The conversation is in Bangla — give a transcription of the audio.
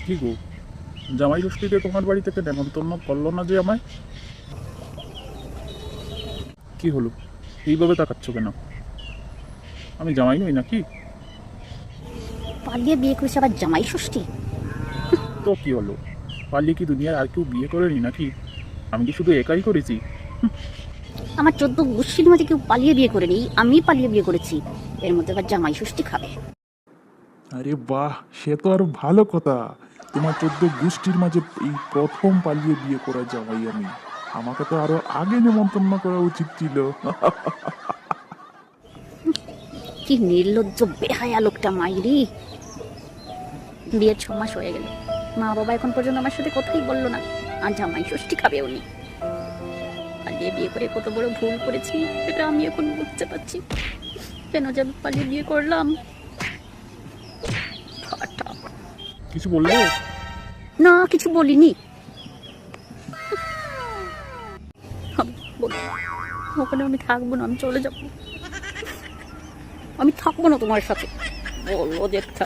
কি গো, জামাই ষষ্ঠীতে তোমার বাড়ি থেকে নেমন্তন্ন করলো না যে আমায়? কি হলো, এইভাবে তাকাচ্ছ কেন? আমি জামাই নই নাকি? পালিয়ে বিয়ে করেছে আবার জামাই ষষ্ঠী? তো কি হলো, পালিয়ে কি দুনিয়ার আর কেউ বিয়ে করেনি নাকি? আমি কি শুধু একাই করেছি? আমার 14 গোষ্ঠীর মধ্যে কেউ পালিয়ে বিয়ে করেনি, আমি পালিয়ে বিয়ে করেছি। এর মধ্যে আবার জামাই ষষ্ঠী খাবে? আরে বাহ, সে তো আরো ভালো কথা। তোমার 14 গোষ্ঠীর মাঝে এই প্রথম পালিয়ে বিয়ে করা জামাই আমি। আমাকে তো আরো আগে নেমন্তন্ন করা উচিত ছিল। কি নির্লজ্জ বেহায়া লোকটা মাইরি। বিয়ের 6 মাস হয়ে গেল, মা বাবা এখন পর্যন্ত আমার সাথে কথাই বললো না, আর জামাই ষষ্ঠী খাবে উনি। পালিয়ে বিয়ে করে কত বড় ভুল করেছি এটা আমি এখন বুঝতে পারছি। কেন যে আমি পালিয়ে বিয়ে করলাম। ফাটা। কিছু বললে? না, কিছু বলিনি। ওখানে আমি থাকবো না, আমি চলে যাবো। আমি থাকবো না তোমার সাথে। বললো দেখতে